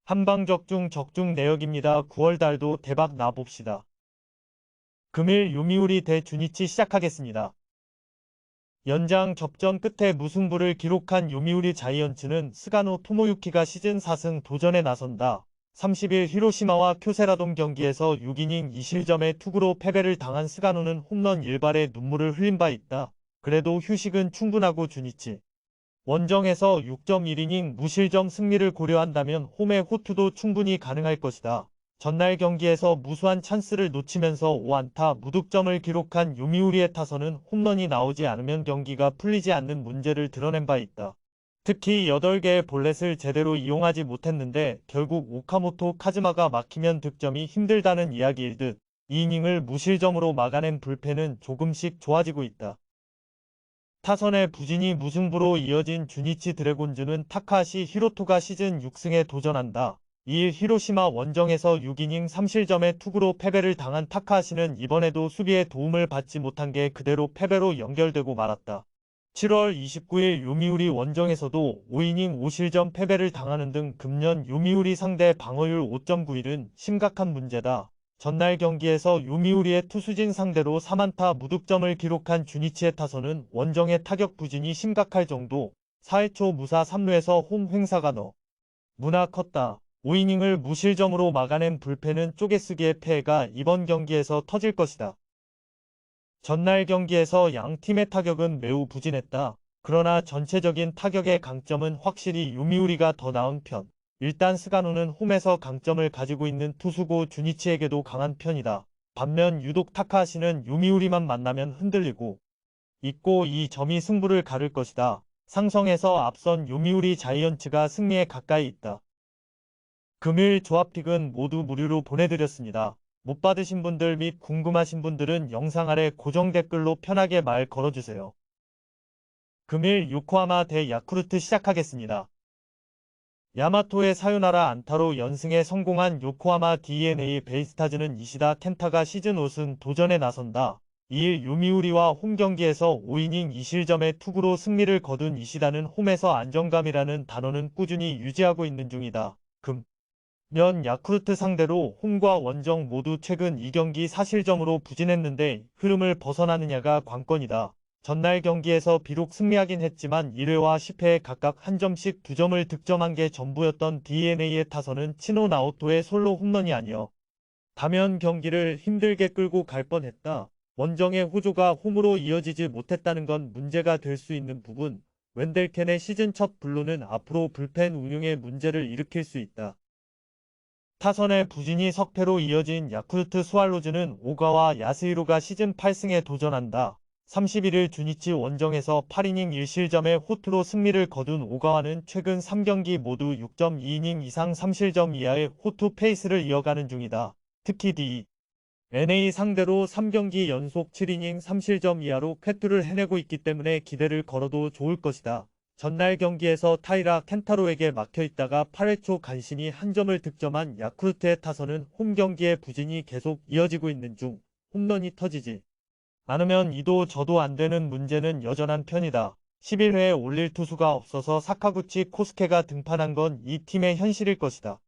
한방적중 적중 내역입니다. 9월달도 대박 나봅시다. 금일 요미우리 대 주니치 시작하겠습니다. 연장 접전 끝에 무승부를 기록한 요미우리 자이언츠는 스가노 토모유키가 시즌 4승 도전에 나선다. 30일 히로시마와 쿄세라돔 경기에서 6이닝 2실점의 투구로 패배를 당한 스가노는 홈런 1발에 눈물을 흘린 바 있다. 그래도 휴식은 충분하고 주니치 원정에서 6.1이닝 무실점 승리를 고려한다면 홈의 호투도 충분히 가능할 것이다. 전날 경기에서 무수한 찬스를 놓치면서 5안타 무득점을 기록한 요미우리의 타선은 홈런이 나오지 않으면 경기가 풀리지 않는 문제를 드러낸 바 있다. 특히 8개의 볼넷을 제대로 이용하지 못했는데 결국 오카모토 카즈마가 막히면 득점이 힘들다는 이야기일 듯 2이닝을 무실점으로 막아낸 불펜은 조금씩 좋아지고 있다. 타선의 부진이 무승부로 이어진 주니치 드래곤즈는 타카하시 히로토가 시즌 6승에 도전한다. 2일 히로시마 원정에서 6이닝 3실점의 투구로 패배를 당한 타카하시는 이번에도 수비에 도움을 받지 못한 게 그대로 패배로 연결되고 말았다. 7월 29일 요미우리 원정에서도 5이닝 5실점 패배를 당하는 등 금년 요미우리 상대 방어율 5.91은 심각한 문제다. 전날 경기에서 요미우리의 투수진 상대로 3안타 무득점을 기록한 주니치의 타선은 원정의 타격 부진이 심각할 정도 4회 초 무사 3루에서 홈 횡사가 너무나 컸다. 5이닝을 무실점으로 막아낸 불펜은 쪼개쓰기의 패해가 이번 경기에서 터질 것이다. 전날 경기에서 양 팀의 타격은 매우 부진했다. 그러나 전체적인 타격의 강점은 확실히 요미우리가 더 나은 편. 일단 스가노는 홈에서 강점을 가지고 있는 투수고 주니치에게도 강한 편이다. 반면 유독 타카하시는 요미우리만 만나면 흔들리고 있고 이 점이 승부를 가를 것이다. 상성에서 앞선 요미우리 자이언츠가 승리에 가까이 있다. 금일 조합픽은 모두 무료로 보내드렸습니다. 못 받으신 분들 및 궁금하신 분들은 영상 아래 고정 댓글로 편하게 말 걸어주세요. 금일 요코하마 대 야쿠르트 시작하겠습니다. 야마토의 사요나라 안타로 연승에 성공한 요코하마 DNA 베이스타즈는 이시다 켄타가 시즌 5승 도전에 나선다. 2일 요미우리와 홈경기에서 5이닝 2실점의 투구로 승리를 거둔 이시다는 홈에서 안정감이라는 단어는 꾸준히 유지하고 있는 중이다. 면 야쿠르트 상대로 홈과 원정 모두 최근 2경기 4실점으로 부진했는데 흐름을 벗어나느냐가 관건이다. 전날 경기에서 비록 승리하긴 했지만 1회와 10회에 각각 한 점씩 2점을 득점한 게 전부였던 DNA의 타선은 치노 나오토의 솔로 홈런이 아니어 다면 경기를 힘들게 끌고 갈 뻔했다. 원정의 호조가 홈으로 이어지지 못했다는 건 문제가 될 수 있는 부분. 웬델켄의 시즌 첫 블루는 앞으로 불펜 운용에 문제를 일으킬 수 있다. 타선의 부진이 석패로 이어진 야쿠르트 스왈로즈는 오가와 야스히로가 시즌 8승에 도전한다. 31일 주니치 원정에서 8이닝 1실점의 호투로 승리를 거둔 오가와는 최근 3경기 모두 6.2이닝 이상 3실점 이하의 호투 페이스를 이어가는 중이다. 특히 DNA 상대로 3경기 연속 7이닝 3실점 이하로 쾌투를 해내고 있기 때문에 기대를 걸어도 좋을 것이다. 전날 경기에서 타이라 켄타로에게 막혀있다가 8회 초 간신히 한 점을 득점한 야쿠르트의 타선은 홈 경기의 부진이 계속 이어지고 있는 중 홈런이 터지지 않으면 이도 저도 안 되는 문제는 여전한 편이다. 11회에 올릴 투수가 없어서 사카구치 코스케가 등판한 건 이 팀의 현실일 것이다.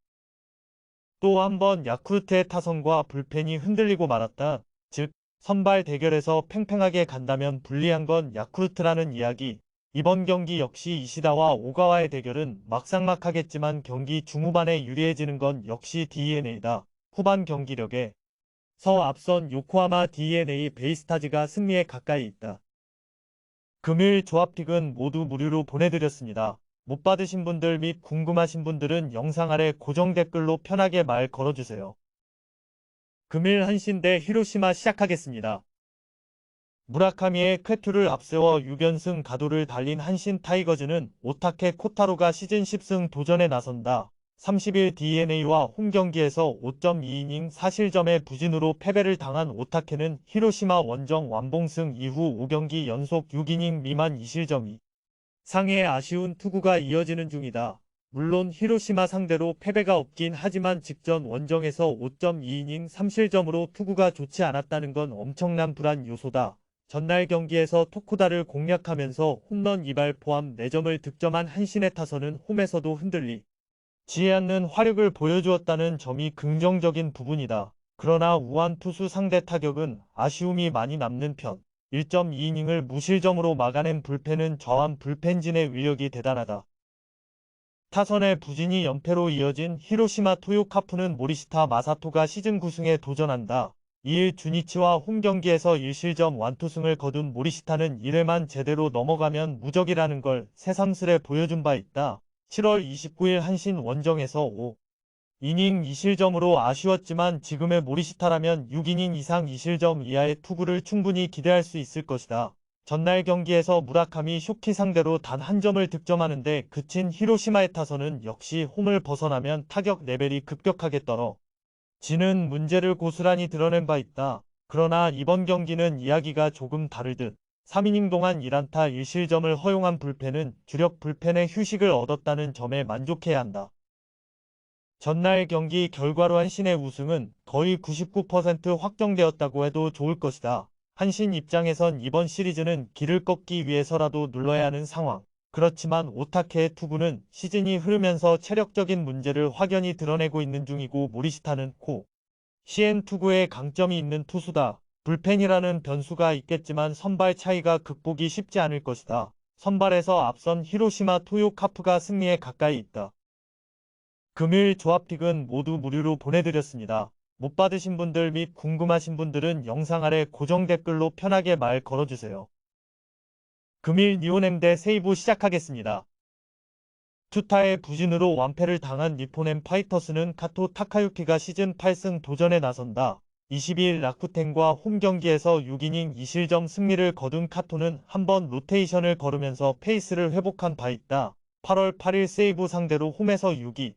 또 한 번 야쿠르트의 타선과 불펜이 흔들리고 말았다. 즉 선발 대결에서 팽팽하게 간다면 불리한 건 야쿠르트라는 이야기. 이번 경기 역시 이시다와 오가와의 대결은 막상막하겠지만 경기 중후반에 유리해지는 건 역시 DNA다. 후반 경기력에 서 앞선 요코하마 DNA 베이스타즈가 승리에 가까이 있다. 금일 조합픽은 모두 무료로 보내드렸습니다. 못 받으신 분들 및 궁금하신 분들은 영상 아래 고정 댓글로 편하게 말 걸어주세요. 금일 한신 대 히로시마 시작하겠습니다. 무라카미의 쾌투를 앞세워 6연승 가도를 달린 한신 타이거즈는 오타케 코타로가 시즌 10승 도전에 나선다. 30일 DNA와 홈경기에서 5.2이닝 4실점의 부진으로 패배를 당한 오타케는 히로시마 원정 완봉승 이후 5경기 연속 6이닝 미만 2실점이 상의 아쉬운 투구가 이어지는 중이다. 물론 히로시마 상대로 패배가 없긴 하지만 직전 원정에서 5.2이닝 3실점으로 투구가 좋지 않았다는 건 엄청난 불안 요소다. 전날 경기에서 토쿠다를 공략하면서 홈런 2발 포함 4점을 득점한 한신의 타선은 홈에서도 흔들리 지지 않는 화력을 보여주었다는 점이 긍정적인 부분이다. 그러나 우한 투수 상대 타격은 아쉬움이 많이 남는 편. 1.2이닝을 무실점으로 막아낸 불펜은 저한 불펜진의 위력이 대단하다. 타선의 부진이 연패로 이어진 히로시마 토요카프는 모리시타 마사토가 시즌 9승에 도전한다. 2일 주니치와 홈경기에서 1실점 완투승을 거둔 모리시타는 1회만 제대로 넘어가면 무적이라는 걸 새삼스레 보여준 바 있다. 7월 29일 한신 원정에서 5이닝 2실점으로 아쉬웠지만 지금의 모리시타라면 6이닝 이상 2실점 이하의 투구를 충분히 기대할 수 있을 것이다. 전날 경기에서 무라카미 쇼키 상대로 단 한 점을 득점하는데 그친 히로시마의 타선은 역시 홈을 벗어나면 타격 레벨이 급격하게 떨어지는 문제를 고스란히 드러낸 바 있다. 그러나 이번 경기는 이야기가 조금 다를 듯 3이닝 동안 1안타 1실점을 허용한 불펜은 주력 불펜의 휴식을 얻었다는 점에 만족해야 한다. 전날 경기 결과로 한신의 우승은 거의 99% 확정되었다고 해도 좋을 것이다. 한신 입장에선 이번 시리즈는 길을 꺾기 위해서라도 눌러야 하는 상황. 그렇지만 오타케의 투구는 시즌이 흐르면서 체력적인 문제를 확연히 드러내고 있는 중이고 모리시타는 CN 투구에 강점이 있는 투수다. 불펜이라는 변수가 있겠지만 선발 차이가 극복이 쉽지 않을 것이다. 선발에서 앞선 히로시마 토요카프가 승리에 가까이 있다. 금일 조합픽은 모두 무료로 보내드렸습니다. 못 받으신 분들 및 궁금하신 분들은 영상 아래 고정 댓글로 편하게 말 걸어주세요. 금일 니온엠 대 세이부 시작하겠습니다. 투타의 부진으로 완패를 당한 니폰엠 파이터스는 카토 타카유키가 시즌 8승 도전에 나선다. 22일 라쿠텐과 홈경기에서 6이닝 2실점 승리를 거둔 카토는 한번 로테이션을 걸으면서 페이스를 회복한 바 있다. 8월 8일 세이부 상대로 홈에서 6위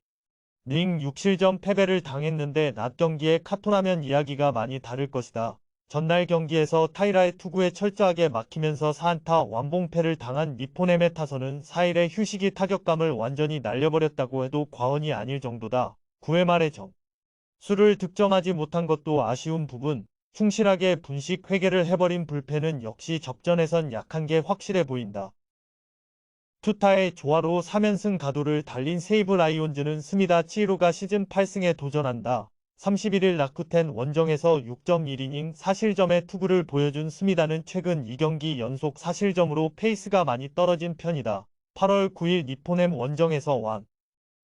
닝 6실점 패배를 당했는데 낮 경기에 카토라면 이야기가 많이 다를 것이다. 전날 경기에서 타이라의 투구에 철저하게 막히면서 4안타 완봉패를 당한 니폰엠의 타선은 4일의 휴식이 타격감을 완전히 날려버렸다고 해도 과언이 아닐 정도다. 9회 말에 점수를 득점하지 못한 것도 아쉬운 부분, 충실하게 분식 회계를 해버린 불펜은 역시 접전에선 약한 게 확실해 보인다. 투타의 조화로 3연승 가도를 달린 세이브 라이온즈는 스미다 치히로가 시즌 8승에 도전한다. 31일 라쿠텐 원정에서 6.1이닝 4실점의 투구를 보여준 스미다는 최근 2경기 연속 4실점으로 페이스가 많이 떨어진 편이다. 8월 9일 니폰엠 원정에서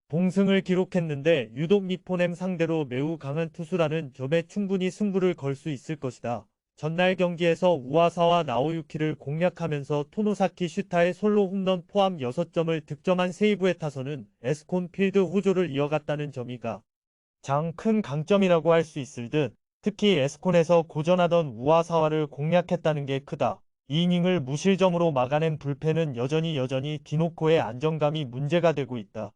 봉승을 기록했는데 유독 니폰엠 상대로 매우 강한 투수라는 점에 충분히 승부를 걸 수 있을 것이다. 전날 경기에서 우와사와 나오유키를 공략하면서 토노사키 슈타의 솔로 홈런 포함 6점을 득점한 세이브의 타선은 에스콘 필드 호조를 이어갔다는 점이 가장 큰 강점이라고 할 수 있을 듯 특히 에스콘에서 고전하던 우와사와를 공략했다는 게 크다. 2이닝을 무실점으로 막아낸 불펜은 여전히 디노코의 안정감이 문제가 되고 있다.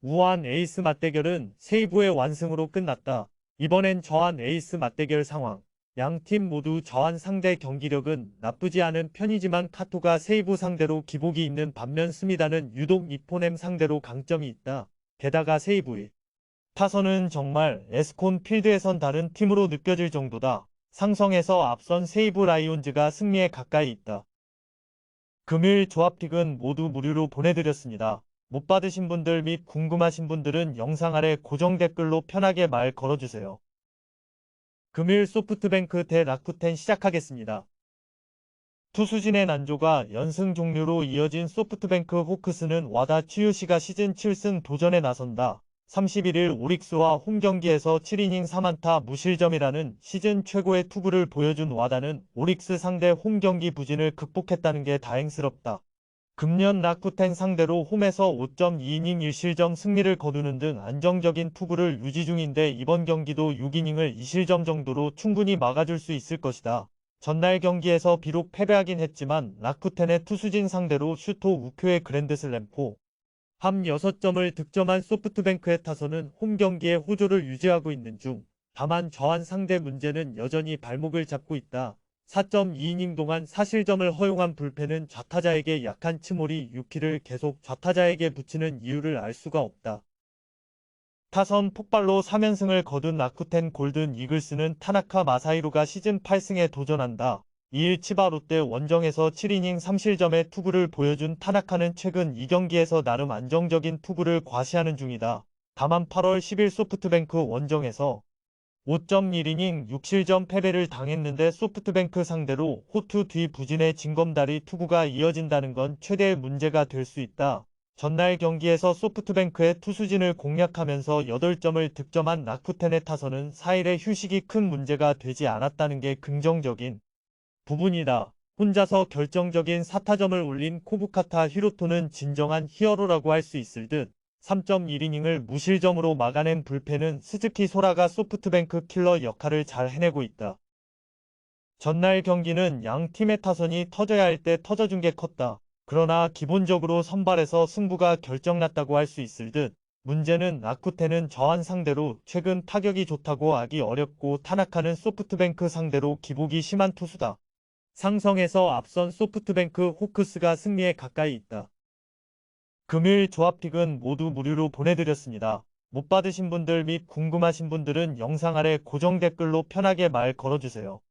우한 에이스 맞대결은 세이브의 완승으로 끝났다. 이번엔 저한 에이스 맞대결 상황. 양팀 모두 저한 상대 경기력은 나쁘지 않은 편이지만 카토가 세이브 상대로 기복이 있는 반면 스미다는 유독 니폰엠 상대로 강점이 있다. 게다가 세이브의 타선은 정말 에스콘 필드에선 다른 팀으로 느껴질 정도다. 상성에서 앞선 세이브 라이온즈가 승리에 가까이 있다. 금일 조합픽은 모두 무료로 보내드렸습니다. 못 받으신 분들 및 궁금하신 분들은 영상 아래 고정 댓글로 편하게 말 걸어주세요. 금일 소프트뱅크 대 라쿠텐 시작하겠습니다. 투수진의 난조가 연승 종료로 이어진 소프트뱅크 호크스는 와다 츠요시가 시즌 7승 도전에 나선다. 31일 오릭스와 홈경기에서 7이닝 3안타 무실점이라는 시즌 최고의 투구를 보여준 와다는 오릭스 상대 홈경기 부진을 극복했다는 게 다행스럽다. 금년 라쿠텐 상대로 홈에서 5.2이닝 1실점 승리를 거두는 등 안정적인 투구를 유지 중인데 이번 경기도 6이닝을 2실점 정도로 충분히 막아줄 수 있을 것이다. 전날 경기에서 비록 패배하긴 했지만 라쿠텐의 투수진 상대로 슈토 우쿄의 그랜드슬램 함 6점을 득점한 소프트뱅크의 타선은 홈경기에 호조를 유지하고 있는 중. 다만 저한 상대 문제는 여전히 발목을 잡고 있다. 4.2이닝 동안 4실점을 허용한 불펜은 좌타자에게 약한 츠모리 유키를 계속 좌타자에게 붙이는 이유를 알 수가 없다. 타선 폭발로 3연승을 거둔 라쿠텐 골든 이글스는 타나카 마사히로가 시즌 8승에 도전한다. 2일 치바 롯데 원정에서 7이닝 3실점의 투구를 보여준 타나카는 최근 2경기에서 나름 안정적인 투구를 과시하는 중이다. 다만 8월 10일 소프트뱅크 원정에서 5.1이닝 6실점 패배를 당했는데 소프트뱅크 상대로 호투 뒤 부진의 징검다리 투구가 이어진다는 건 최대의 문제가 될 수 있다. 전날 경기에서 소프트뱅크의 투수진을 공략하면서 8점을 득점한 라쿠텐의 타선은 4일의 휴식이 큰 문제가 되지 않았다는 게 긍정적인 부분이다. 혼자서 결정적인 4타점을 올린 코부카타 히로토는 진정한 히어로라고 할 수 있을 듯 3.1이닝을 무실점으로 막아낸 불펜은 스즈키 소라가 소프트뱅크 킬러 역할을 잘 해내고 있다. 전날 경기는 양 팀의 타선이 터져야 할 때 터져준 게 컸다. 그러나 기본적으로 선발에서 승부가 결정났다고 할 수 있을 듯 문제는 라쿠텐은 저한 상대로 최근 타격이 좋다고 하기 어렵고 타나카는 소프트뱅크 상대로 기복이 심한 투수다. 상성에서 앞선 소프트뱅크 호크스가 승리에 가까이 있다. 금일 조합픽은 모두 무료로 보내드렸습니다. 못 받으신 분들 및 궁금하신 분들은 영상 아래 고정 댓글로 편하게 말 걸어주세요.